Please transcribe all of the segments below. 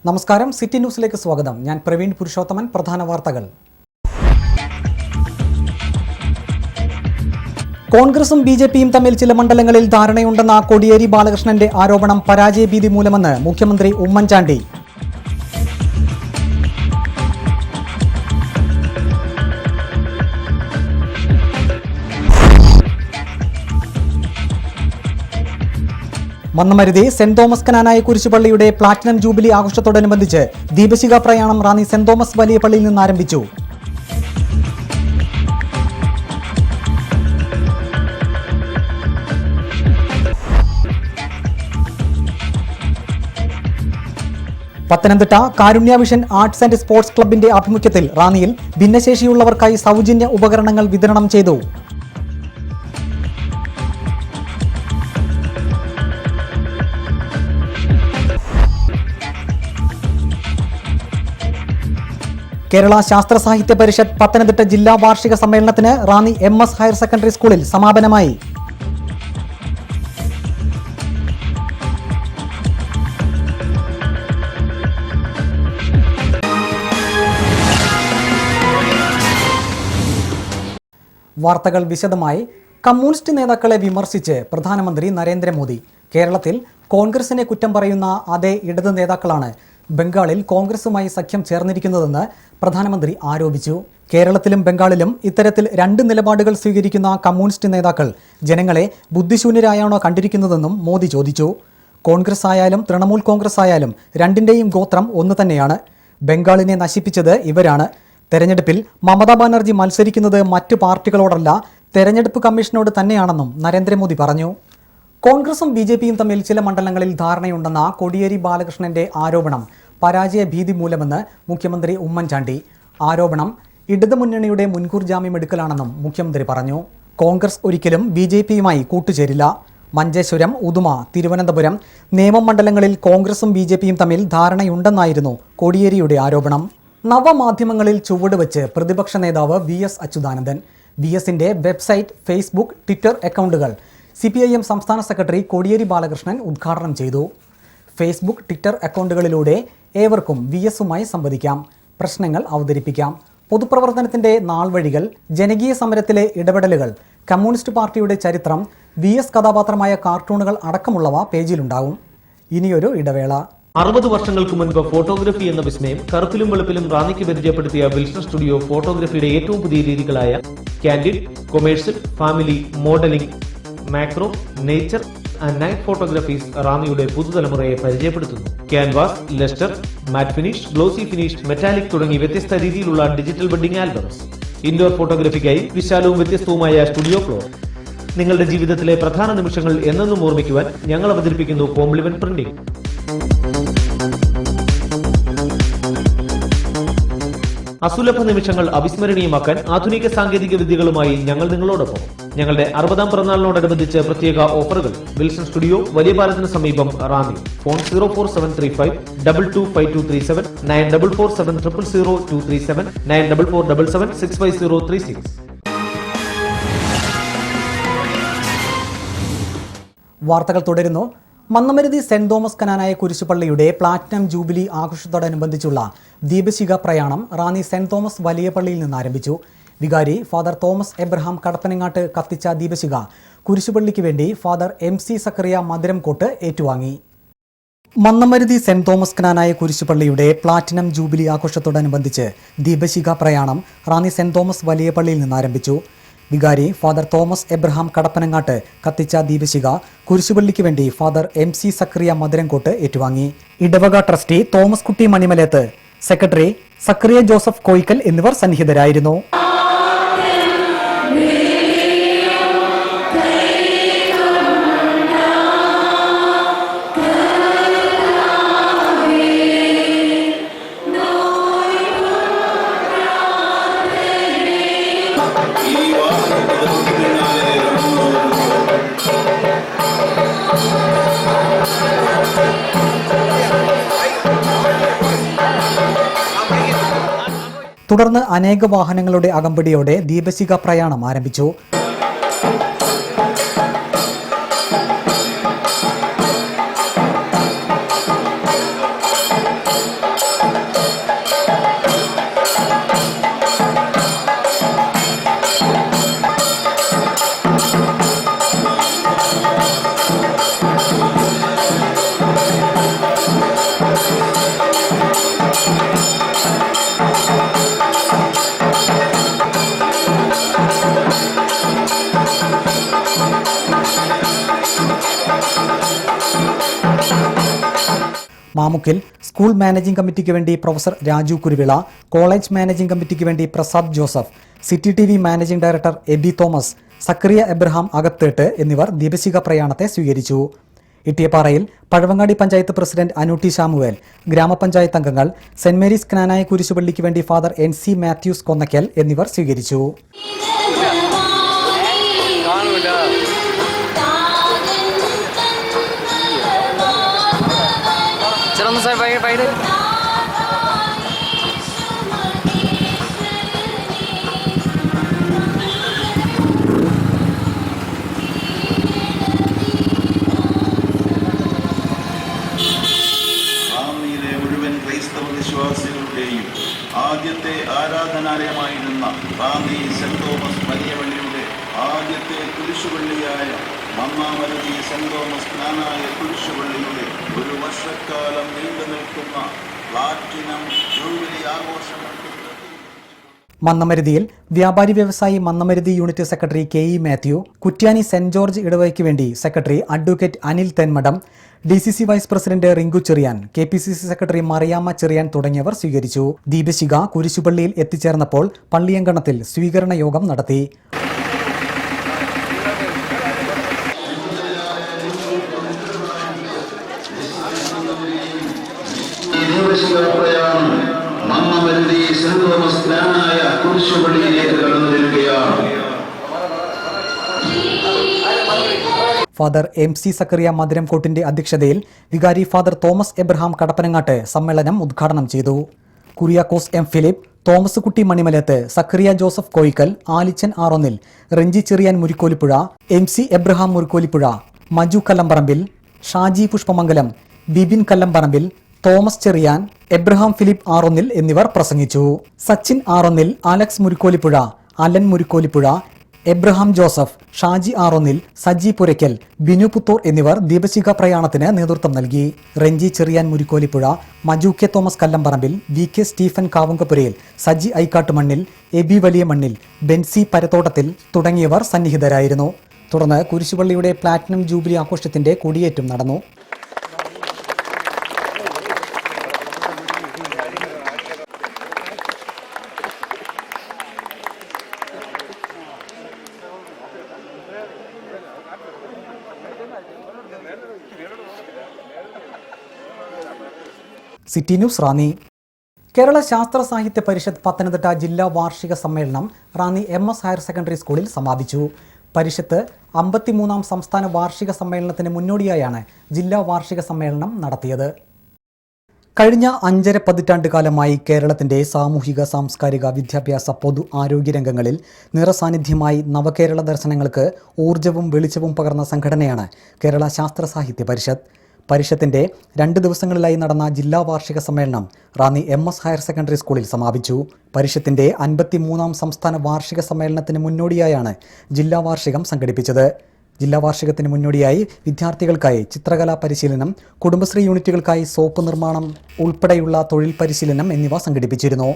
നമസ്കാരം, സിറ്റി ന്യൂസിലേക്ക് സ്വാഗതം. ഞാൻ പ്രവീൺ പുരുഷോത്തമൻ. പ്രധാന വാർത്തകൾ. കോൺഗ്രസും ബിജെപിയും തമ്മിൽ ചില മണ്ഡലങ്ങളിൽ ധാരണയുണ്ടെന്ന കോടിയേരി ബാലകൃഷ്ണന്റെ ആരോപണം പരാജയഭീതി മൂലമെന്ന് മുഖ്യമന്ത്രി ഉമ്മൻചാണ്ടി. മന്നമരുതി സെന്റ് തോമസ് കനാനായ കുരിശുപള്ളിയുടെ പ്ലാറ്റിനം ജൂബിലി ആഘോഷത്തോടനുബന്ധിച്ച് ദീപശിഖ പ്രയാണം റാന്നി സെന്റ് തോമസ് വലിയ പള്ളിയിൽ നിന്ന് ആരംഭിച്ചു. Pathanamthitta Karunya vision arts and sports ക്ലബിന്റെ ആഭിമുഖ്യത്തിൽ റാന്നിയിൽ ഭിന്നശേഷിയുള്ളവർക്കായി സൗജന്യ ഉപകരണങ്ങൾ വിതരണം ചെയ്തു. കേരള ശാസ്ത്ര സാഹിത്യ പരിഷത്ത് പത്തനംതിട്ട ജില്ലാ വാർഷിക സമ്മേളനത്തിന് റാന്നി MS ഹയർ സെക്കൻഡറി സ്കൂളിൽ സമാപനമായി. വാർത്തകൾ വിശദമായി. കമ്മ്യൂണിസ്റ്റ് നേതാക്കളെ വിമർശിച്ച് പ്രധാനമന്ത്രി നരേന്ദ്രമോദി. കേരളത്തിൽ കോൺഗ്രസിനെ കുറ്റം പറയുന്ന അതേ ഇടത് നേതാക്കളാണ് ബംഗാളിൽ കോൺഗ്രസുമായി സഖ്യം ചേർന്നിരിക്കുന്നതെന്ന് പ്രധാനമന്ത്രി ആരോപിച്ചു. കേരളത്തിലും ബംഗാളിലും ഇത്തരത്തിൽ രണ്ട് നിലപാടുകൾ സ്വീകരിക്കുന്ന കമ്മ്യൂണിസ്റ്റ് നേതാക്കൾ ജനങ്ങളെ ബുദ്ധിശൂന്യരായാണോ കണ്ടിരിക്കുന്നതെന്നും മോദി ചോദിച്ചു. കോൺഗ്രസ് ആയാലും തൃണമൂൽ കോൺഗ്രസ് ആയാലും രണ്ടിൻ്റെയും ഗോത്രം ഒന്ന് തന്നെയാണ്. ബംഗാളിനെ നശിപ്പിച്ചത് ഇവരാണ്. തെരഞ്ഞെടുപ്പിൽ മമതാ ബാനർജി മത്സരിക്കുന്നത് മറ്റു പാർട്ടികളോടല്ല, തെരഞ്ഞെടുപ്പ് കമ്മീഷനോട് തന്നെയാണെന്നും നരേന്ദ്രമോദി പറഞ്ഞു. കോൺഗ്രസും ബിജെപിയും തമ്മിൽ ചില മണ്ഡലങ്ങളിൽ ധാരണയുണ്ടെന്ന കോടിയേരി ബാലകൃഷ്ണന്റെ ആരോപണം പരാജയ ഭീതി മൂലമെന്ന് മുഖ്യമന്ത്രി ഉമ്മൻചാണ്ടി. ആരോപണം ഇടതുമുന്നണിയുടെ മുൻകൂർ ജാമ്യമെടുക്കലാണെന്നും മുഖ്യമന്ത്രി പറഞ്ഞു. കോൺഗ്രസ് ഒരിക്കലും ബിജെപിയുമായി കൂട്ടുചേരില്ല. മഞ്ചേശ്വരം, ഉദുമ, തിരുവനന്തപുരം, നേമം മണ്ഡലങ്ങളിൽ കോൺഗ്രസും ബിജെപിയും തമ്മിൽ ധാരണയുണ്ടെന്നായിരുന്നു കോടിയേരിയുടെ ആരോപണം. നവമാധ്യമങ്ങളിൽ ചുവടുവെച്ച് പ്രതിപക്ഷ നേതാവ് VS അച്യുതാനന്ദൻ. VSന്റെ വെബ്സൈറ്റ്, ഫേസ്ബുക്ക്, ട്വിറ്റർ അക്കൗണ്ടുകൾ CPIM സംസ്ഥാന സെക്രട്ടറി കോടിയേരി ബാലകൃഷ്ണൻ ഉദ്ഘാടനം ചെയ്തു. ഫേസ്ബുക്ക്, ട്വിറ്റർ അക്കൗണ്ടുകളിലൂടെ ഏവർക്കും VSുമായി സംവദിക്കാം, പ്രശ്നങ്ങൾ അവതരിപ്പിക്കാം. പൊതുപ്രവർത്തനത്തിൻ്റെ നാൾവഴികൾ, ജനകീയ സമരത്തിലെ ഇടപെടലുകൾ, കമ്മ്യൂണിസ്റ്റ് പാർട്ടിയുടെ ചരിത്രം, VS കഥാപാത്രമായ കാർട്ടൂണുകൾ അടക്കമുള്ളവ പേജിലുണ്ടാകും. ഇനിയൊരു ഇടവേള. 60 വർഷങ്ങൾക്ക് മുൻപ് ഫോട്ടോഗ്രഫി എന്ന വിസ്മയം കറുപ്പിലും വെളുപ്പിലും റാന്നിക്ക് പരിചയപ്പെടുത്തിയ വിൽസൺ സ്റ്റുഡിയോ ഫോട്ടോഗ്രഫിയുടെ ഏറ്റവും പുതിയ രീതികളായ candid, commercial, family, modelling, macro, nature and night photographies റാന്നിയുടെ പുതുതലമുറയെ പരിചയപ്പെടുത്തുന്നു. Canvas, lustre, matte finish, glossy finish, metallic തുടങ്ങി വ്യത്യസ്ത രീതിയിലുള്ള ഡിജിറ്റൽ വെഡിംഗ് ആൽബംസ്. ഇൻഡോർ ഫോട്ടോഗ്രഫിക്കായി വിശാലവും വ്യത്യസ്തവുമായ സ്റ്റുഡിയോ ഫ്ലോർ. നിങ്ങളുടെ ജീവിതത്തിലെ പ്രധാന നിമിഷങ്ങൾ എന്നെന്നും ഓർമ്മിക്കുവാൻ ഞങ്ങൾ അവതരിപ്പിക്കുന്നു കോംപ്ലിമെന്റ് പ്രിന്റിംഗ്. അസുലഭ നിമിഷങ്ങൾ അവിസ്മരണീയമാക്കാൻ ആധുനിക സാങ്കേതിക വിദ്യകളുമായി ഞങ്ങൾ നിങ്ങളോടൊപ്പം. ഞങ്ങളുടെ 60ാം പിറന്നാളിനോടനുബന്ധിച്ച് പ്രത്യേക ഓഫറുകൾ. വിൽസൺ സ്റ്റുഡിയോ, വലിയ പാലത്തിന് സമീപം, റാന്നി. ഫോൺ 04735 225237 9447000237 944777 65036. വാർത്തകൾ തുടരുന്നു. മന്നമരുതി സെന്റ് തോമസ് കനാനായ കുരിശുപള്ളിയുടെ പ്ലാറ്റിനം ജൂബിലി ആഘോഷത്തോടനുബന്ധിച്ചുള്ള ദീപശിഖ പ്രയാണം റാന്നി സെന്റ് തോമസ് വലിയ പള്ളിയിൽ നിന്ന് ആരംഭിച്ചു. വികാരി ഫാദർ തോമസ് എബ്രഹാം കടപ്പനങ്ങാട്ട് കത്തിച്ച ദീപശിഖ കുരിശുപള്ളിക്ക് വേണ്ടി ഫാദർ MC സക്കറിയ മധുരംകോട്ട് ഏറ്റുവാങ്ങി. മന്നമരുതി സെന്റ് തോമസ് കനാനായ കുരിശുപള്ളിയുടെ പ്ലാറ്റിനം ജൂബിലി ആഘോഷത്തോടനുബന്ധിച്ച് ദീപശിഖ പ്രയാണം റാന്നി സെന്റ് തോമസ് വലിയ പള്ളിയിൽ നിന്ന് ആരംഭിച്ചു. വികാരി ഫാദർ തോമസ് എബ്രഹാം കടപ്പനങ്ങാട്ട് കത്തിച്ച ദീപശിഖ കുരിശുപള്ളിക്ക് വേണ്ടി ഫാദർ MC സക്കറിയ മധുരംകോട്ട് ഏറ്റുവാങ്ങി. ഇടവക trustee Thomas Kutty മണിമലത്ത്, secretary Zacharia Joseph Koyikkal എന്നിവർ സന്നിഹിതരായിരുന്നു. തുടർന്ന് അനേക വാഹനങ്ങളുടെ അകമ്പടിയോടെ ദീപശിഖ പ്രയാണം ആരംഭിച്ചു. മാമുക്കിൽ സ്കൂൾ മാനേജിംഗ് കമ്മിറ്റിക്ക് വേണ്ടി professor Raju Kuruvila, college managing കമ്മിറ്റിക്ക് വേണ്ടി Prasad Joseph, City TV managing director Aby Thomas, Zachariah Abraham Akathettu എന്നിവർ ദീപശിഖ പ്രയാണത്തെ സ്വീകരിച്ചു. ഇട്ടിയപ്പാറയിൽ പഴവങ്ങാടി പഞ്ചായത്ത് പ്രസിഡന്റ് അനൂട്ടി ശാമുവേൽ, ഗ്രാമപഞ്ചായത്ത് അംഗങ്ങൾ, സെന്റ് മേരീസ് ക്നാനായ കുരിശുപള്ളിക്ക് വേണ്ടി ഫാദർ NC മാത്യൂസ് കൊന്നക്കൽ എന്നിവർ സ്വീകരിച്ചു. വിശ്വാസികളുടെയും ആദ്യത്തെ ആരാധനാലയമായിരുന്ന റാന്നി സെന്റ് തോമസ് വലിയ പള്ളിയുടെ ആദ്യത്തെ കുരിശുപള്ളിയായ മന്നാമരുതി സെന്റ് തോമസ് ക്നാനായ കുരിശുപള്ളിയുടെ ഒരു വർഷക്കാലം നീണ്ടു നിൽക്കുന്ന പ്ലാറ്റിനം ജൂബിലി ആഘോഷങ്ങൾ മന്നമരുതിയിൽ വ്യാപാരി വ്യവസായി Mannamaruthi unit secretary KE Mathew, Kuttiyani saint George ഇടവയ്ക്ക് വേണ്ടി secretary advocate Anil Thenmadom, DCC vice president Rinku Cherian, KPCC secretary Mariamma Cherian തുടങ്ങിയവർ സ്വീകരിച്ചു. ദീപശിഖ കുരിശുപള്ളിയിൽ എത്തിച്ചേർന്നപ്പോൾ പള്ളിയങ്കണത്തിൽ സ്വീകരണ യോഗം നടത്തി. മന്നമരുതി സെന്റ് തോമസ് ക്നാനായ കുരിശുപള്ളിയിലേക്ക് കടന്നു വരികയാണ്. ഫാദർ MC സക്കറിയ മധുരംകോട്ടിന്റെ അധ്യക്ഷതയിൽ വികാരി ഫാദർ തോമസ് എബ്രഹാം കടപ്പനങ്ങാട്ട് സമ്മേളനം ഉദ്ഘാടനം ചെയ്തു. കുര്യാക്കോസ് M ഫിലിപ്പ്, തോമസ് കുട്ടി മണിമലത്ത്, സക്കറിയ ജോസഫ് കോയിക്കൽ, ആലിച്ചൻ ആറൊന്നിൽ, റെഞ്ചി ചെറിയാൻ മുരിക്കോലിപ്പുഴ, MC എബ്രഹാം മുരിക്കോലിപ്പുഴ, മജു കല്ലംപറമ്പിൽ, ഷാജി പുഷ്പമംഗലം, ബിബിൻ കല്ലംപറമ്പിൽ, തോമസ് ചെറിയാൻ, എബ്രഹാം ഫിലിപ്പ് ആറൊന്നിൽ എന്നിവർ പ്രസംഗിച്ചു. സച്ചിൻ ആറൊന്നിൽ, അലക്സ് മുരിക്കോലിപ്പുഴ, അലൻ മുരിക്കോലിപ്പുഴ, എബ്രഹാം ജോസഫ്, ഷാജി ആറൊന്നിൽ, സജി പുരയ്ക്കൽ, ബിനു പുത്തൂർ എന്നിവർ ദീപശിഖ പ്രയാണത്തിന് നേതൃത്വം നൽകി. റെഞ്ചി ചെറിയാൻ മുരിക്കോലിപ്പുഴ, മജു K തോമസ് കല്ലംപറമ്പിൽ, VK സ്റ്റീഫൻ കാവുങ്കപ്പുരയിൽ, സജി ഐക്കാട്ടുമണ്ണിൽ, എബി വലിയ മണ്ണിൽ, ബെൻസി പരത്തോട്ടത്തിൽ തുടങ്ങിയവർ സന്നിഹിതരായിരുന്നു. തുടർന്ന് കുരിശുപള്ളിയുടെ പ്ലാറ്റിനം ജൂബിലി ആഘോഷത്തിന്റെ കൊടിയേറ്റം നടന്നു. City news Ranni. കേരള ശാസ്ത്ര സാഹിത്യ പരിഷത്ത് പത്തനംതിട്ട ജില്ലാ വാർഷിക സമ്മേളനം റാന്നി MS ഹയർ സെക്കൻഡറി സ്കൂളിൽ സമാപിച്ചു. പരിഷത്ത് 53-ാം സംസ്ഥാന വാർഷിക സമ്മേളനത്തിന് മുന്നോടിയായാണ് ജില്ലാ വാർഷിക സമ്മേളനം നടത്തിയത്. കഴിഞ്ഞ 5.5 പതിറ്റാണ്ട് കാലമായി കേരളത്തിന്റെ സാമൂഹിക, സാംസ്കാരിക, വിദ്യാഭ്യാസ, പൊതു ആരോഗ്യ രംഗങ്ങളിൽ നിറസാന്നിധ്യമായി നവകേരള ദർശനങ്ങൾക്ക് ഊർജ്ജവും വെളിച്ചവും പകർന്ന സംഘടനയാണ് കേരള ശാസ്ത്ര സാഹിത്യ പരിഷത്ത്. പരിഷത്തിന്റെ 2 ദിവസങ്ങളിലായി നടന്ന ജില്ലാ വാർഷിക സമ്മേളനം റാന്നി MS ഹയർ സെക്കൻഡറി സ്കൂളിൽ സമാപിച്ചു. പരിഷത്തിന്റെ 53-ാം സംസ്ഥാന വാർഷിക സമ്മേളനത്തിന് മുന്നോടിയായാണ് ജില്ലാ വാർഷികം സംഘടിപ്പിച്ചത്. ജില്ലാ വാർഷികത്തിന് മുന്നോടിയായി വിദ്യാർത്ഥികൾക്കായി ചിത്രകലാ പരിശീലനം, കുടുംബശ്രീ യൂണിറ്റുകൾക്കായി സോപ്പ് നിർമ്മാണം ഉൾപ്പെടെയുള്ള തൊഴിൽ പരിശീലനം എന്നിവ സംഘടിപ്പിച്ചിരുന്നു.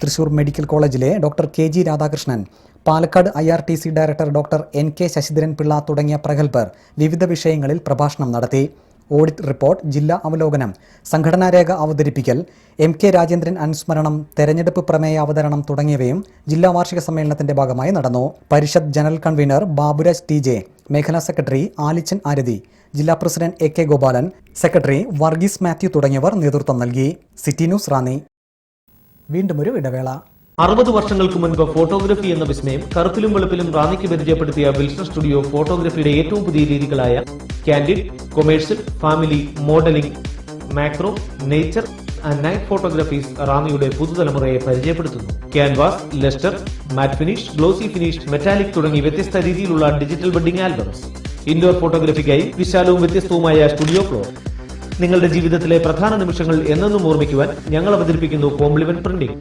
തൃശൂർ മെഡിക്കൽ കോളേജിലെ doctor KG Radhakrishnan, Palakkad IRTC director doctor NK Sasidharan Pillai തുടങ്ങിയ പ്രഗത്ഭർ വിവിധ വിഷയങ്ങളിൽ പ്രഭാഷണം നടത്തി. ഓഡിറ്റ് റിപ്പോർട്ട്, ജില്ലാ അവലോകനം, സംഘടനാരേഖ അവതരിപ്പിക്കൽ, MK രാജേന്ദ്രൻ അനുസ്മരണം, തെരഞ്ഞെടുപ്പ് പ്രമേയ അവതരണം തുടങ്ങിയവയും ജില്ലാ വാർഷിക സമ്മേളനത്തിന്റെ ഭാഗമായി നടന്നു. പരിഷത്ത് ജനറൽ കൺവീനർ ബാബുരാജ് TJ, മേഖലാ സെക്രട്ടറി ആലിച്ചൻ ആരതി, ജില്ലാ president AK Gopalan, secretary Varghese Mathew തുടങ്ങിയവർ നേതൃത്വം നൽകി. City news Ranni. വീണ്ടും ഒരു ഇടവേള. 60 വർഷങ്ങൾക്ക് മുൻപ് ഫോട്ടോഗ്രഫി എന്ന വിസ്മയം കറുത്തിലും വെളുപ്പിലും റാന്നിക്ക് പരിചയപ്പെടുത്തിയ വിൽസൺ സ്റ്റുഡിയോ ഫോട്ടോഗ്രഫിയുടെ ഏറ്റവും പുതിയ രീതികളായ candid, commercial, family, modelling, macro, nature and night photographies റാന്നിയുടെ പുതുതലമുറയെ പരിചയപ്പെടുത്തുന്നു. Canvas, lustre, matte finish, glossy finish, metallic തുടങ്ങി വ്യത്യസ്ത രീതിയിലുള്ള ഡിജിറ്റൽ വെഡിംഗ് ആൽബംസ്. ഇൻഡോർ ഫോട്ടോഗ്രഫിക്കായി വിശാലവും വ്യത്യസ്തവുമായ സ്റ്റുഡിയോ ഫ്ലോർ. നിങ്ങളുടെ ജീവിതത്തിലെ പ്രധാന നിമിഷങ്ങൾ എന്നെന്നും ഓർമ്മിക്കുവാൻ ഞങ്ങൾ അവതരിപ്പിക്കുന്നു കോംപ്ലിമെന്റ് പ്രിന്റിംഗ്.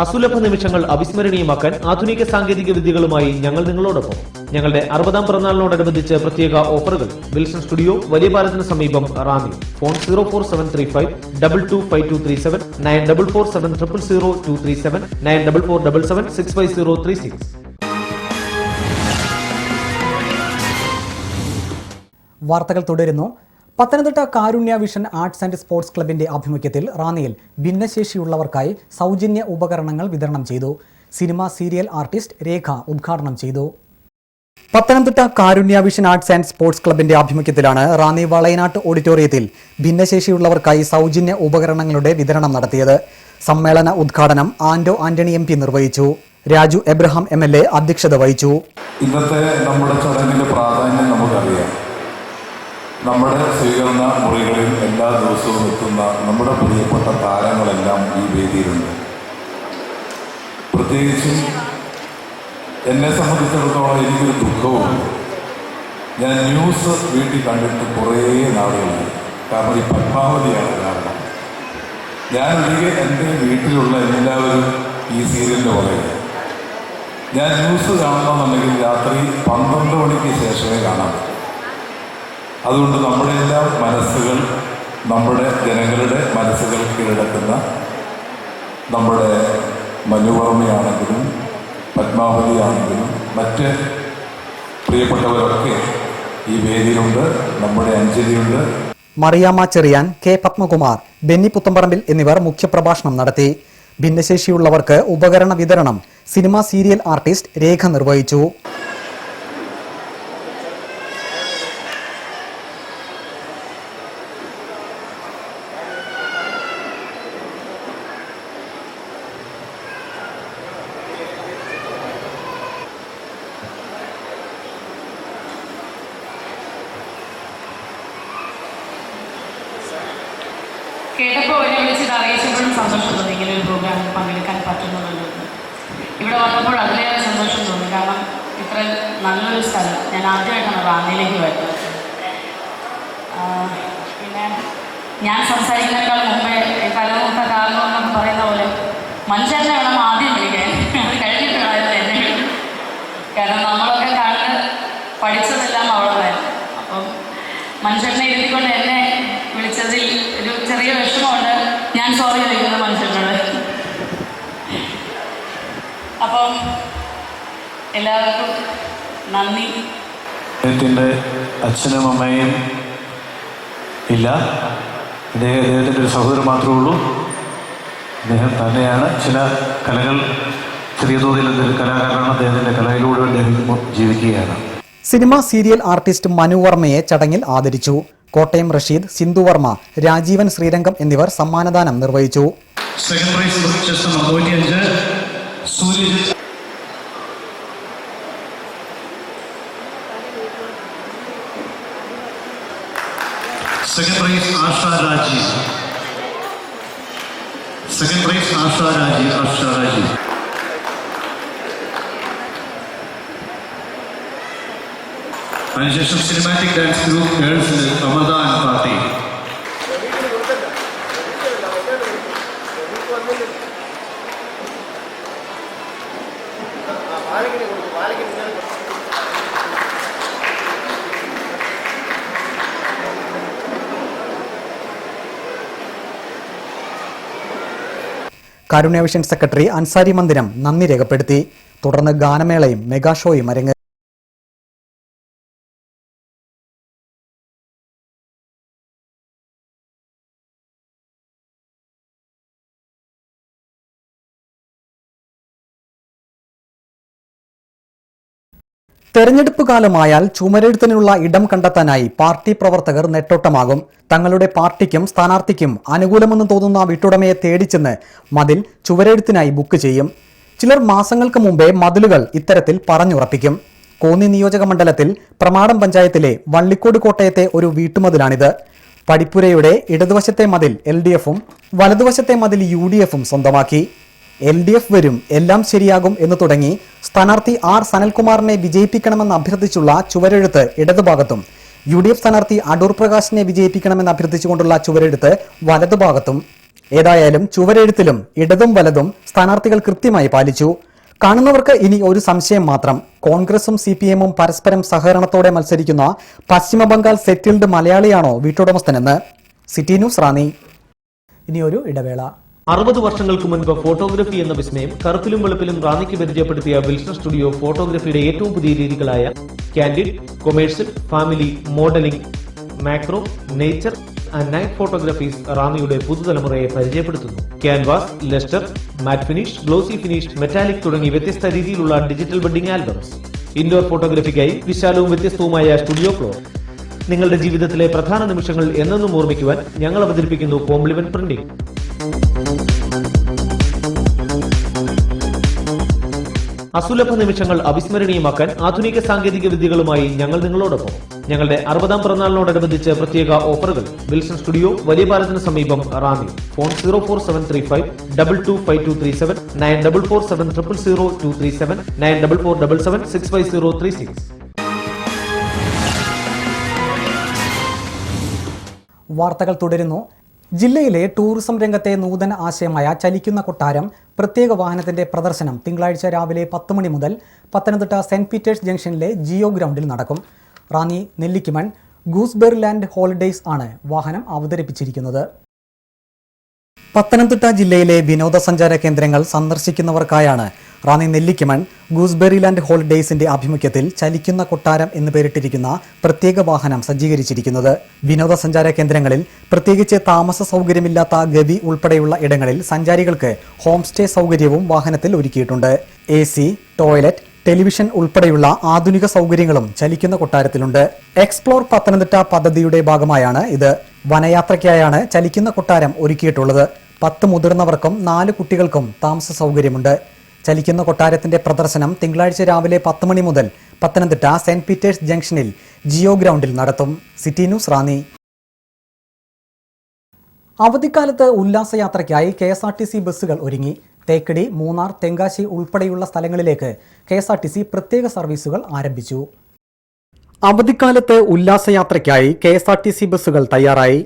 അസുലഭ നിമിഷങ്ങൾ അവിസ്മരണീയമാക്കാൻ ആധുനിക സാങ്കേതിക വിദ്യകളുമായി ഞങ്ങൾ നിങ്ങളോടൊപ്പം. ഞങ്ങളുടെ 60-ാം പിറന്നാളിനോടനുബന്ധിച്ച് പ്രത്യേക ഓഫറുകൾ. വിൽസൺ സ്റ്റുഡിയോ, വലിയ പാലത്തിന് സമീപം, റാന്നി. ഫോൺ 04735 225237 9447000237 944777 65036. വാർത്തകൾ തുടരുന്നു. Pathanamthitta Karunya vision arts and sports ക്ലബിന്റെ ആഭിമുഖ്യത്തിൽ റാന്നിയിൽ ഭിന്നശേഷിയുള്ളവർക്കായി സൗജന്യ ഉപകരണങ്ങൾ വിതരണം ചെയ്തു. സിനിമ സീരിയൽ ആർട്ടിസ്റ്റ് രേഖ ഉദ്ഘാടനം ചെയ്തു. Pathanamthitta Karunya vision arts and sports ക്ലബിന്റെ ആഭിമുഖ്യത്തിലാണ് റാന്നി വളയനാട്ട് ഓഡിറ്റോറിയത്തിൽ ഭിന്നശേഷിയുള്ളവർക്കായി സൗജന്യ ഉപകരണങ്ങളുടെ വിതരണം നടത്തിയത്. സമ്മേളന ഉദ്ഘാടനം ആന്റോ ആന്റണി MP നിർവഹിച്ചു. രാജു എബ്രഹാം MLA അധ്യക്ഷത വഹിച്ചു. ഇന്നത്തെ നമ്മുടെ ചടങ്ങിന്റെ പ്രാധാന്യം നമുക്കറിയാം. നമ്മുടെ സ്വീകരണ മുറികളിൽ എല്ലാ ദിവസവും എത്തുന്ന നമ്മുടെ പ്രിയപ്പെട്ട താരങ്ങളെല്ലാം ഈ വേദിയിലുണ്ട്. പ്രത്യേകിച്ചും എന്നെ സംബന്ധിച്ചിടത്തോളം എനിക്കൊരു ദുഃഖവുമുണ്ട്. ഞാൻ ന്യൂസ് വീട്ടിൽ കണ്ടിട്ട് കുറേ നാളുകളായി. കാരണം ഈ പത്മാവതിയാണ് കാരണം. ഞാനൊഴികെ എൻ്റെ വീട്ടിലുള്ള എല്ലാവരും ഈ സീരിയലിൻ്റെ പുറകെ. ഞാൻ ന്യൂസ് കാണണമെന്നുണ്ടെങ്കിൽ രാത്രി 12 മണിക്ക് ശേഷമേ കാണാൻ പറ്റൂ. അതുകൊണ്ട് നമ്മുടെ എല്ലാം മനസ്സുകൾ, നമ്മുടെ ജനങ്ങളുടെ മനസ്സുകൾ കീഴടക്കുന്ന നമ്മുടെ മനുവർമ്മയാണെങ്കിലും പത്മാവതിയാണെങ്കിലും മറ്റ് പ്രിയപ്പെട്ടവരൊക്കെ ഈ വേദിയിലുണ്ട്. നമ്മുടെ അഞ്ജലിയുണ്ട്. മറിയാമ്മ ചെറിയാൻ, K പത്മകുമാർ, ബെന്നി പുത്തമ്പറമ്പിൽ എന്നിവർ മുഖ്യപ്രഭാഷണം നടത്തി. ഭിന്നശേഷിയുള്ളവർക്ക് ഉപകരണ വിതരണം സിനിമ സീരിയൽ ആർട്ടിസ്റ്റ് രേഖ നിർവഹിച്ചു. കേട്ടപ്പോൾ എന്നെ വിളിച്ചിട്ട് അറിയിച്ചപ്പോഴും സന്തോഷം തോന്നി. ഇങ്ങനെ ഒരു പ്രോഗ്രാമിൽ പങ്കെടുക്കാൻ പറ്റുന്നുള്ളത് ഇവിടെ വന്നപ്പോൾ അതിലേറെ സന്തോഷം തോന്നി. കാരണം ഇത്ര നല്ലൊരു സ്ഥലം ഞാൻ ആദ്യമായിട്ടാണ് റാന്നിയിലേക്ക് വരുന്നത്. പിന്നെ ഞാൻ സംസാരിക്കുന്നതിനേക്കാൾ മുമ്പേ തലമുട്ട കാലം എന്നൊക്കെ പറയുന്ന പോലെ മനുഷ്യനെ വേണം ആദ്യം വിളിക്കാൻ. അത് കഴിഞ്ഞിട്ട് വേണമായിരുന്നു എന്നെ വിളിക്കും. കാരണം നമ്മളൊക്കെ കണ്ട് പഠിച്ചതെല്ലാം അവിടെയായിരുന്നു. അപ്പം മനുഷ്യനെ ഇരുത്തിക്കൊണ്ട് എന്നെ വിളിച്ചതിൽ ഒരു ചെറിയ വിഷമമുണ്ട്. ഞാൻ സോറി ചോദിക്കുന്ന മനുഷ്യനോട്. അപ്പം എല്ലാവർക്കും നന്ദി. അദ്ദേഹത്തിൻ്റെ അച്ഛനും അമ്മയും ഇല്ല. അദ്ദേഹത്തിൻ്റെ ഒരു സഹോദരൻ മാത്രമേ ഉള്ളൂ. അദ്ദേഹം തന്നെയാണ് ചില കലകൾ ചെറിയ തോതിൽ കലാകാരനാണ്. അദ്ദേഹത്തിൻ്റെ കലയിലൂടെ അദ്ദേഹം ജീവിക്കുകയാണ്. സിനിമ സീരിയൽ ആർട്ടിസ്റ്റ് മനു വർമ്മയെ ചടങ്ങിൽ ആദരിച്ചു. കോട്ടയം റഷീദ്, സിന്ധു വർമ്മ, രാജീവൻ ശ്രീരംഗം എന്നിവർ സമ്മാനദാനം നിർവഹിച്ചു. Second prize chess number 95 Suryajith. Second prize Asha Rajeev. Second prize Asha Rajeev. അതിനുശേഷം സിനിമാറ്റിക് ഡാൻസ് ഗ്രൂപ്പ് ഗേൾസിൽ Amritha and party. Karunya vision secretary Ansari Mandiram നന്ദി രേഖപ്പെടുത്തി. തുടർന്ന് ഗാനമേളയും മെഗാഷോയും അരങ്ങേറി. തെരഞ്ഞെടുപ്പ് കാലമായാൽ ചുമരെഴുത്തിനുള്ള ഇടം കണ്ടെത്താനായി പാർട്ടി പ്രവർത്തകർ നെട്ടോട്ടമാകും. തങ്ങളുടെ പാർട്ടിക്കും സ്ഥാനാർത്ഥിക്കും അനുകൂലമെന്ന് തോന്നുന്ന വീട്ടുടമയെ തേടിച്ചെന്ന് മതിൽ ചുവരെഴുത്തിനായി ബുക്ക് ചെയ്യും. ചിലർ മാസങ്ങൾക്ക് മുമ്പേ മതിലുകൾ ഇത്തരത്തിൽ പറഞ്ഞുറപ്പിക്കും. കോന്നി നിയോജക മണ്ഡലത്തിൽ പ്രമാടം പഞ്ചായത്തിലെ വള്ളിക്കോട് കോട്ടയത്തെ ഒരു വീട്ടുമതിലാണിത്. പടിപ്പുരയുടെ ഇടതുവശത്തെ മതിൽ LDFും വലതുവശത്തെ മതിൽ UDFും സ്വന്തമാക്കി. LDF വരും, എല്ലാം ശരിയാകും എന്ന് തുടങ്ങി സ്ഥാനാർത്ഥി R സനൽകുമാറിനെ വിജയിപ്പിക്കണമെന്ന് അഭ്യർത്ഥിച്ചുള്ള ചുവരെഴുത്ത് ഇടതുഭാഗത്തും UDF സ്ഥാനാർത്ഥി അടൂർ പ്രകാശിനെ വിജയിപ്പിക്കണമെന്ന് അഭ്യർത്ഥിച്ചുകൊണ്ടുള്ള ചുവരെഴുത്ത് വലതുഭാഗത്തും. ഏതായാലും ചുവരെഴുത്തിലും ഇടതും വലതും സ്ഥാനാർത്ഥികൾ കൃത്യമായി പാലിച്ചു. കാണുന്നവർക്ക് ഇനി ഒരു സംശയം മാത്രം. കോൺഗ്രസും CPMും പരസ്പരം സഹകരണത്തോടെ മത്സരിക്കുന്ന പശ്ചിമബംഗാൾ സെറ്റിൽഡ് മലയാളിയാണോ വീട്ടുടമസ്ഥനെന്ന്. City news Ranni. ഇനിയൊരു ഇടവേള. 60 വർഷങ്ങൾക്ക് മുൻപ് ഫോട്ടോഗ്രഫി എന്ന വിസ്മയം കറുപ്പിലും വെളുപ്പിലും റാന്നിക്ക് പരിചയപ്പെടുത്തിയ വിൽസൺ സ്റ്റുഡിയോ ഫോട്ടോഗ്രഫിയുടെ ഏറ്റവും പുതിയ രീതികളായ candid, commercial, family, modelling, macro, nature and night photographies റാന്നിയുടെ പുതുതലമുറയെ പരിചയപ്പെടുത്തുന്നു. Canvas, lustre, matte finish, glossy finish, metallic തുടങ്ങി വ്യത്യസ്ത രീതിയിലുള്ള ഡിജിറ്റൽ വെഡിംഗ് ആൽബംസ്. ഇൻഡോർ ഫോട്ടോഗ്രാഫിക്കായി വിശാലവും വ്യത്യസ്തവുമായ സ്റ്റുഡിയോ ഫ്ലോർ. നിങ്ങളുടെ ജീവിതത്തിലെ പ്രധാന നിമിഷങ്ങൾ എന്നെന്നും ഓർമ്മിക്കുവാൻ ഞങ്ങൾ അവതരിപ്പിക്കുന്നു കോംപ്ലിമെന്റ് പ്രിന്റിംഗ്. അസുലഭ നിമിഷങ്ങൾ അവിസ്മരണീയമാക്കാൻ ആധുനിക സാങ്കേതിക വിദ്യകളുമായി ഞങ്ങൾ നിങ്ങളോടൊപ്പം. ഞങ്ങളുടെ 60ാം പിറന്നാളിനോടനുബന്ധിച്ച് പ്രത്യേക ഓഫറുകൾ. വിൽസൺ സ്റ്റുഡിയോ, വലിയ പാലത്തിന് സമീപം, റാന്നി. ഫോൺ 04735 225237 9447000237 944777 65036. വാർത്തകൾ തുടരുന്നു. ജില്ലയിലെ ടൂറിസം രംഗത്തെ നൂതന ആശയമായ ചലിക്കുന്ന കൊട്ടാരം പ്രത്യേക വാഹനത്തിന്റെ പ്രദർശനം തിങ്കളാഴ്ച രാവിലെ 10 മണി മുതൽ പത്തനംതിട്ട സെന്റ് പീറ്റേഴ്സ് ജംഗ്ഷനിലെ ജിയോ ഗ്രൗണ്ടിൽ നടക്കും. റാന്നി നെല്ലിക്കുമൺ ഗൂസ്ബെറി ലാൻഡ് ഹോളിഡേയ്സ് ആണ് വാഹനം അവതരിപ്പിച്ചിരിക്കുന്നത്. പത്തനംതിട്ട ജില്ലയിലെ വിനോദസഞ്ചാര കേന്ദ്രങ്ങൾ സന്ദർശിക്കുന്നവർക്കായാണ് റാന്നി നെല്ലിക്കുമൺ ഗൂസ്ബെറി ലാൻഡ് ഹോളിഡേയ്സിന്റെ ആഭിമുഖ്യത്തിൽ ചലിക്കുന്ന കൊട്ടാരം എന്ന് പേരിട്ടിരിക്കുന്ന പ്രത്യേക വാഹനം സജ്ജീകരിച്ചിരിക്കുന്നത്. വിനോദസഞ്ചാര കേന്ദ്രങ്ങളിൽ പ്രത്യേകിച്ച് താമസ സൗകര്യമില്ലാത്ത ഗവി ഉൾപ്പെടെയുള്ള ഇടങ്ങളിൽ സഞ്ചാരികൾക്ക് ഹോം സ്റ്റേ സൗകര്യവും വാഹനത്തിൽ ഒരുക്കിയിട്ടുണ്ട്. AC, ടോയ്ലറ്റ്, ടെലിവിഷൻ ഉൾപ്പെടെയുള്ള ആധുനിക സൗകര്യങ്ങളും ചലിക്കുന്ന കൊട്ടാരത്തിലുണ്ട്. എക്സ്പ്ലോർ പത്തനംതിട്ട പദ്ധതിയുടെ ഭാഗമായാണ് ഇത്. വനയാത്രയ്ക്കായാണ് ചലിക്കുന്ന കൊട്ടാരം ഒരുക്കിയിട്ടുള്ളത്. 10 മുതിർന്നവർക്കും 4 കുട്ടികൾക്കും താമസ സൗകര്യമുണ്ട്. ചലിക്കുന്ന കൊട്ടാരത്തിന്റെ പ്രദർശനം തിങ്കളാഴ്ച രാവിലെ 10 മണി മുതൽ പത്തനംതിട്ട സെന്റ് പീറ്റേഴ്സ് ജംഗ്ഷനിൽ ജിയോ ഗ്രൗണ്ടിൽ നടത്തും. City news, Ranni. അവധിക്കാലത്ത് ഉല്ലാസയാത്രയ്ക്കായി KSRTC ബസ്സുകൾ ഒരുങ്ങി. തേക്കടി, മൂന്നാർ, തെങ്കാശി ഉൾപ്പെടെയുള്ള സ്ഥലങ്ങളിലേക്ക് KSRTC പ്രത്യേക സർവീസുകൾ ആരംഭിച്ചു. അവധിക്കാലത്ത് ഉല്ലാസയാത്രയ്ക്കായി KSRTC ബസ്സുകൾ തയ്യാറായി.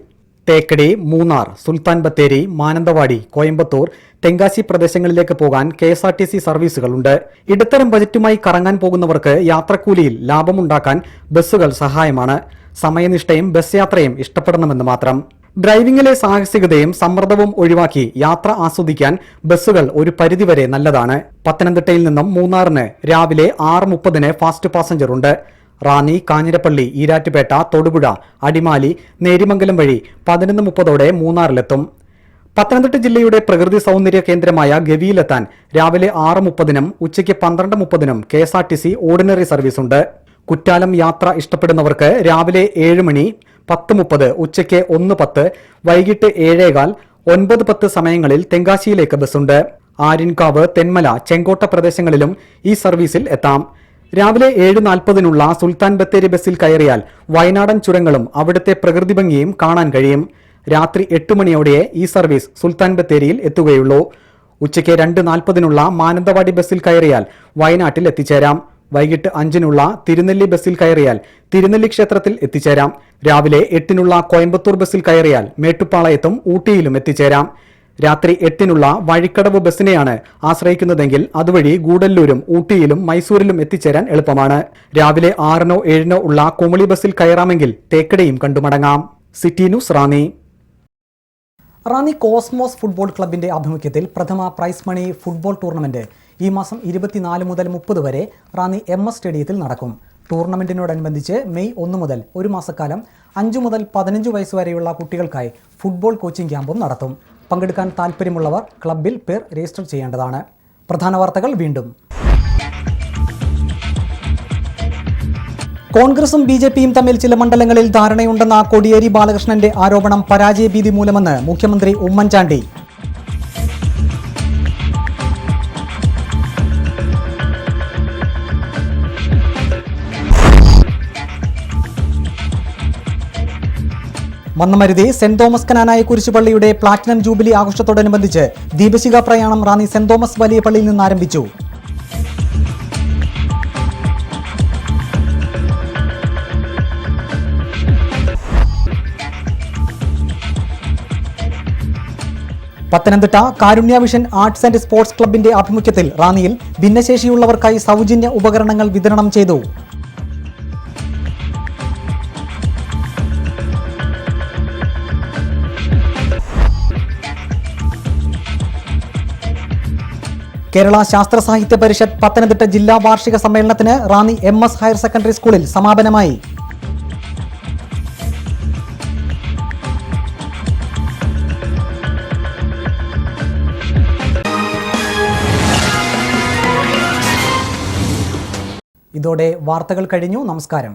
തേക്കടി, മൂന്നാർ, സുൽത്താൻ ബത്തേരി, മാനന്തവാടി, കോയമ്പത്തൂർ, തെങ്കാശി പ്രദേശങ്ങളിലേക്ക് പോകാൻ KSRTC സർവീസുകളുണ്ട്. ഇടത്തരം ബജറ്റുമായി കറങ്ങാൻ പോകുന്നവർക്ക് യാത്രക്കൂലിയിൽ ലാഭമുണ്ടാക്കാൻ ബസ്സുകൾ സഹായമാണ്. സമയനിഷ്ഠയും ബസ് യാത്രയും ഇഷ്ടപ്പെടണമെന്ന് മാത്രം. ഡ്രൈവിംഗിലെ സാഹസികതയും സമ്മർദ്ദവും ഒഴിവാക്കി യാത്ര ആസ്വദിക്കാൻ ബസ്സുകൾ ഒരു പരിധിവരെ നല്ലതാണ്. പത്തനംതിട്ടയിൽ നിന്നും മൂന്നാറിന് രാവിലെ 6:30 ഫാസ്റ്റ് പാസഞ്ചർ ഉണ്ട്. റാന്നി, കാഞ്ഞിരപ്പള്ളി, ഈരാറ്റുപേട്ട, തൊടുപുഴ, അടിമാലി, നേരിമംഗലം വഴി 11:30 മൂന്നാറിലെത്തും. പത്തനംതിട്ട ജില്ലയുടെ പ്രകൃതി സൗന്ദര്യ കേന്ദ്രമായ ഗവിയിലെത്താൻ രാവിലെ 6:30 ഉച്ചയ്ക്ക് 12:30 KSRTC ഓർഡിനറി സർവീസ് ഉണ്ട്. കുറ്റാലം യാത്ര ഇഷ്ടപ്പെടുന്നവർക്ക് രാവിലെ 7 മണി, 10:30, ഉച്ചയ്ക്ക് 1:10, വൈകിട്ട് 7:15, 9:10 സമയങ്ങളിൽ തെങ്കാശിയിലേക്ക് ബസ്സുണ്ട്. ആര്യൻകാവ്, തെന്മല, ചെങ്കോട്ട പ്രദേശങ്ങളിലും ഈ സർവീസിൽ എത്താം. രാവിലെ 7:40 സുൽത്താൻ ബത്തേരി ബസ്സിൽ കയറിയാൽ വയനാടൻ ചുരങ്ങളും അവിടുത്തെ പ്രകൃതി ഭംഗിയും കാണാൻ കഴിയും. രാത്രി 8 മണിയോടെ ഈ സർവീസ് സുൽത്താൻ ബത്തേരിയിൽ എത്തുകയുള്ളൂ. ഉച്ചയ്ക്ക് 2:40 മാനന്തവാടി ബസ്സിൽ കയറിയാൽ വയനാട്ടിൽ എത്തിച്ചേരാം. വൈകിട്ട് 5 തിരുനെല്ലി ബസ്സിൽ കയറിയാൽ തിരുനെല്ലി ക്ഷേത്രത്തിൽ എത്തിച്ചേരാം. രാവിലെ 8 കോയമ്പത്തൂർ ബസ്സിൽ കയറിയാൽ മേട്ടുപ്പാളയത്തും ഊട്ടിയിലും എത്തിച്ചേരാം. രാത്രി 8 വഴിക്കടവ് ബസ്സിനെയാണ് ആശ്രയിക്കുന്നതെങ്കിൽ അതുവഴി ഗൂഡല്ലൂരും ഊട്ടിയിലും മൈസൂരിലും എത്തിച്ചേരാൻ എളുപ്പമാണ്. രാവിലെ 6-7 കുമളി ബസ്സിൽ കയറാമെങ്കിൽ തേക്കടിയും കണ്ടുമടങ്ങാം. City news, Ranni. Ranni Cosmos football ക്ലബിന്റെ ആഭിമുഖ്യത്തിൽ പ്രഥമ പ്രൈസ് മണി ഫുട്ബോൾ ടൂർണമെന്റ് ഈ മാസം 24 മുതൽ 30 വരെ റാന്നി MS സ്റ്റേഡിയത്തിൽ നടക്കും. ടൂർണമെന്റിനോടനുബന്ധിച്ച് മെയ് 1 മുതൽ ഒരു മാസക്കാലം 5 മുതൽ 15 വയസ്സ് വരെയുള്ള കുട്ടികൾക്കായി ഫുട്ബോൾ കോച്ചിംഗ് ക്യാമ്പും നടത്തും. പങ്കെടുക്കാൻ താൽപ്പര്യമുള്ളവർ ക്ലബിൽ പേർ രജിസ്റ്റർ ചെയ്യേണ്ടതാണ്. പ്രധാന വാർത്തകൾ വീണ്ടും. കോൺഗ്രസും BJPയും തമ്മിൽ ചില മണ്ഡലങ്ങളിൽ ധാരണയുണ്ടെന്ന കോടിയേരി ബാലകൃഷ്ണന്റെ ആരോപണം പരാജയഭീതി മൂലമെന്ന് മുഖ്യമന്ത്രി ഉമ്മൻചാണ്ടി. മന്നമരുതി സെന്റ് തോമസ് കനാനായ കുരിശുപള്ളിയുടെ പ്ലാറ്റിനം ജൂബിലി ആഘോഷത്തോടനുബന്ധിച്ച് ദീപശിഖ പ്രയാണം റാന്നി സെന്റ് തോമസ് വലിയ പള്ളിയിൽ നിന്ന് ആരംഭിച്ചു. Pathanamthitta Karunya vision arts and sports ക്ലബിന്റെ ആഭിമുഖ്യത്തിൽ റാന്നിയിൽ ഭിന്നശേഷിയുള്ളവർക്കായി സൗജന്യ ഉപകരണങ്ങൾ വിതരണം ചെയ്തു. കേരള ശാസ്ത്ര സാഹിത്യ പരിഷത്ത് പത്തനംതിട്ട ജില്ലാ വാർഷിക സമ്മേളനത്തിന് റാന്നി MS ഹയർ സെക്കൻഡറി സ്കൂളിൽ സമാപനമായി. ഇതോടെ വാർത്തകൾ കഴിഞ്ഞു. നമസ്കാരം.